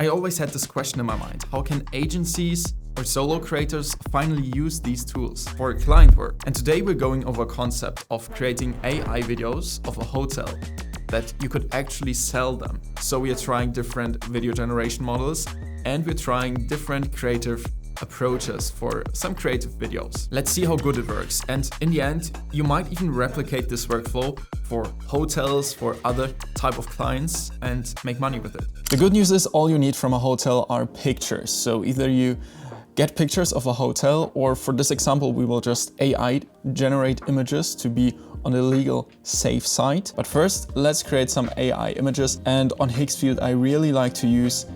I always had this question in my mind: how can agencies or solo creators finally use these tools for client work? And today we're going over a concept of creating AI videos of a hotel that you could actually sell them. So we are trying different video generation models, and we're trying different creative approaches for some creative videos. Let's see how good it works. And in the end, you might even replicate this workflow for hotels, for other type of clients, and make money with it. The good news is all you need from a hotel are pictures. So either you get pictures of a hotel, or for this example, we will just AI generate images to be on a legal safe site. But first, let's create some AI images. And on Higgsfield, I really like to use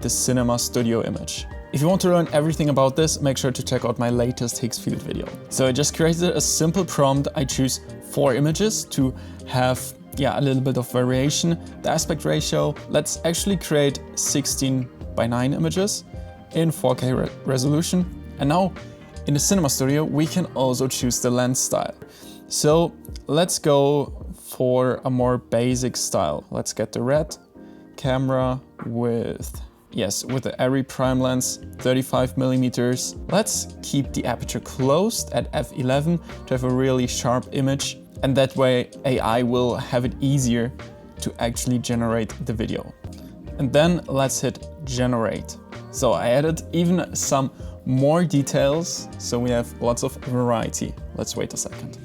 the Cinema Studio image. If you want to learn everything about this, make sure to check out my latest Higgsfield video. So I just created a simple prompt. I choose 4 images to have a little bit of variation. The aspect ratio, let's actually create 16:9 images in 4K resolution. And now in the Cinema Studio, we can also choose the lens style. So let's go for a more basic style. Let's get the red camera with the ARRI prime lens, 35mm. Let's keep the aperture closed at f11 to have a really sharp image, and that way AI will have it easier to actually generate the video. And then let's hit generate. So I added even some more details, so we have lots of variety. Let's wait a second.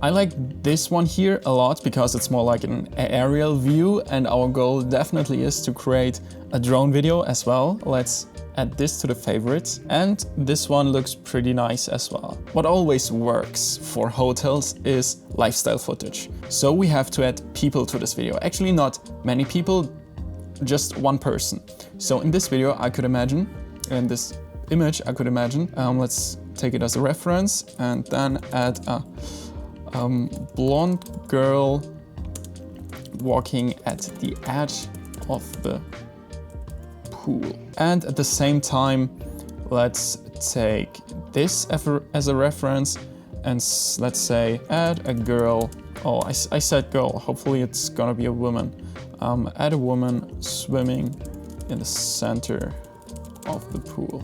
I like this one here a lot because it's more like an aerial view, and our goal definitely is to create a drone video as well. Let's add this to the favorites, and this one looks pretty nice as well. What always works for hotels is lifestyle footage. So we have to add people to this video. Actually, not many people, just one person. So in this video, I could imagine, in this image, I could imagine, let's take it as a reference and then add a blonde girl walking at the edge of the pool. And at the same time, let's take this as a reference and let's say add a girl. Oh, I said girl, hopefully it's gonna be a woman. Add a woman swimming in the center of the pool.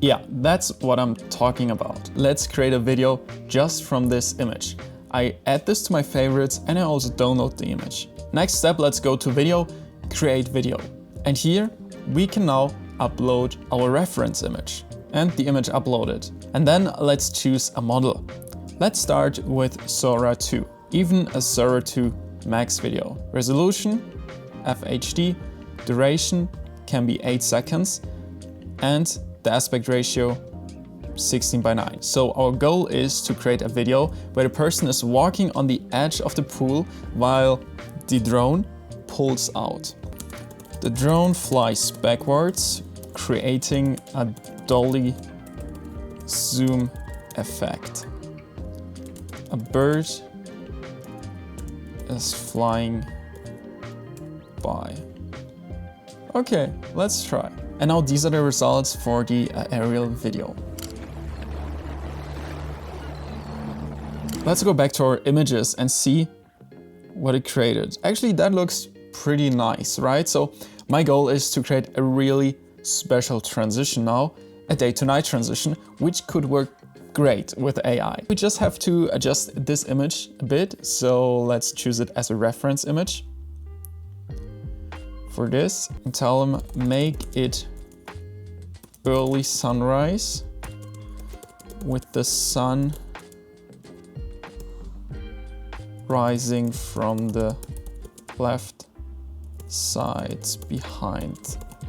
Yeah, that's what I'm talking about. Let's create a video just from this image. I add this to my favorites and I also download the image. Next step, let's go to video, create video. And here we can now upload our reference image and the image uploaded. And then let's choose a model. Let's start with Sora 2, even a Sora 2 Max video. Resolution, FHD, duration can be 8 seconds, and the aspect ratio 16:9. So our goal is to create a video where the person is walking on the edge of the pool while the drone pulls out. The drone flies backwards, creating a dolly zoom effect. A bird is flying by. Okay, let's try. And now these are the results for the aerial video. Let's go back to our images and see what it created. Actually, that looks pretty nice, right? So my goal is to create a really special transition now, a day to night transition, which could work great with AI. We just have to adjust this image a bit. So let's choose it as a reference image for this and tell them make it early sunrise with the sun rising from the left side behind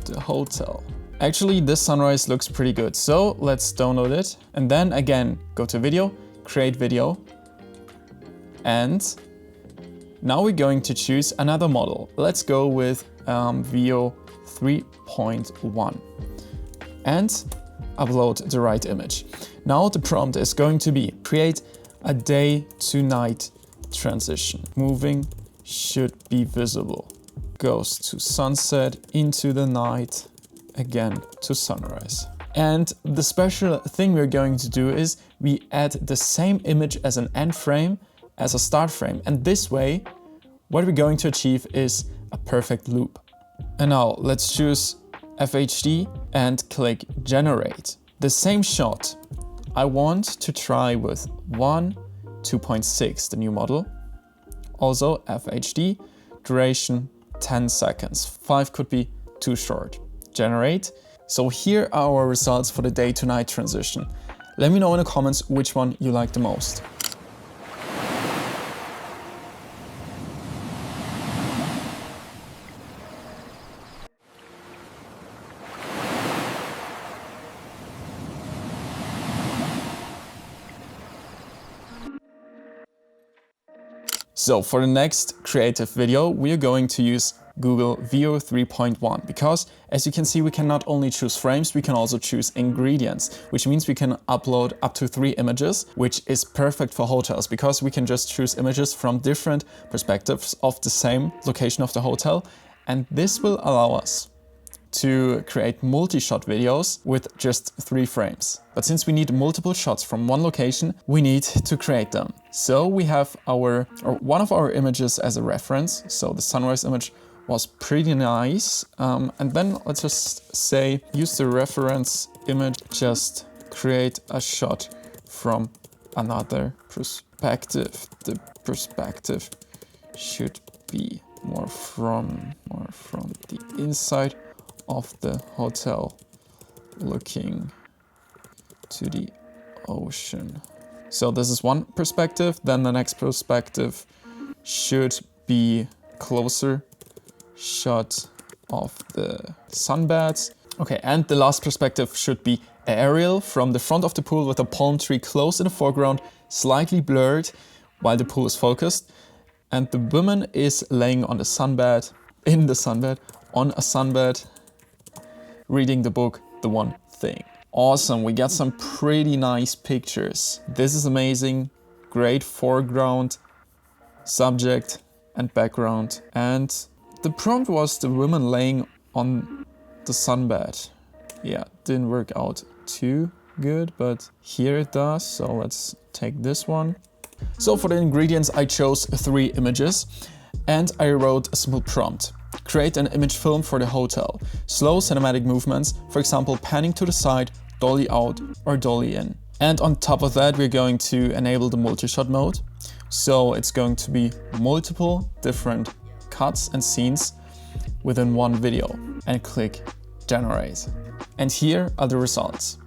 the hotel. Actually, this sunrise looks pretty good, so let's download it. And then again, go to video, create video. And now we're going to choose another model. Let's go with Veo 3.1 and upload the right image. Now the prompt is going to be create a day to night transition. Moving should be visible. Goes to sunset, into the night, again to sunrise. And the special thing we're going to do is we add the same image as an end frame as a start frame. And this way, what we're going to achieve is a perfect loop. And now let's choose FHD and click generate. The same shot I want to try with 2.6, the new model. Also FHD, duration 10 seconds. 5 could be too short. Generate. So here are our results for the day to night transition. Let me know in the comments which one you like the most. So for the next creative video, we are going to use Google Veo 3.1 because, as you can see, we can not only choose frames, we can also choose ingredients, which means we can upload up to 3 images, which is perfect for hotels because we can just choose images from different perspectives of the same location of the hotel, and this will allow us to create multi-shot videos with just 3 frames. But since we need multiple shots from one location, we need to create them. So we have one of our images as a reference. So the sunrise image was pretty nice. And then let's just say, use the reference image, just create a shot from another perspective. The perspective should be more from the inside of the hotel, looking to the ocean. So this is one perspective, then the next perspective should be closer shot of the sunbeds. Okay, and the last perspective should be aerial from the front of the pool with a palm tree close in the foreground, slightly blurred while the pool is focused. And the woman is laying on the sunbed, on a sunbed, reading the book, The One Thing. Awesome, we got some pretty nice pictures. This is amazing. Great foreground, subject and background. And the prompt was the woman laying on the sunbed. Yeah, didn't work out too good, but here it does. So let's take this one. So for the ingredients, I chose 3 images and I wrote a simple prompt. Create an image film for the hotel. Slow cinematic movements, for example, panning to the side, dolly out or dolly in. And on top of that, we're going to enable the multi-shot mode. So it's going to be multiple different cuts and scenes within one video. And click generate. And here are the results.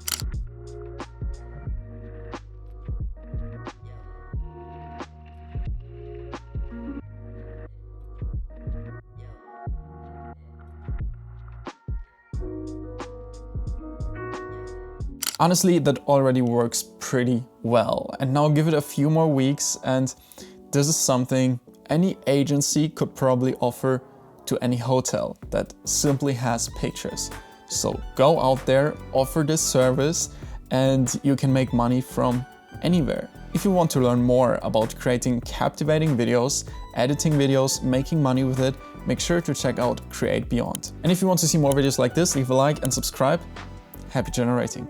Honestly, that already works pretty well. And now give it a few more weeks and this is something any agency could probably offer to any hotel that simply has pictures. So go out there, offer this service and you can make money from anywhere. If you want to learn more about creating captivating videos, editing videos, making money with it, make sure to check out Create Beyond. And if you want to see more videos like this, leave a like and subscribe. Happy generating!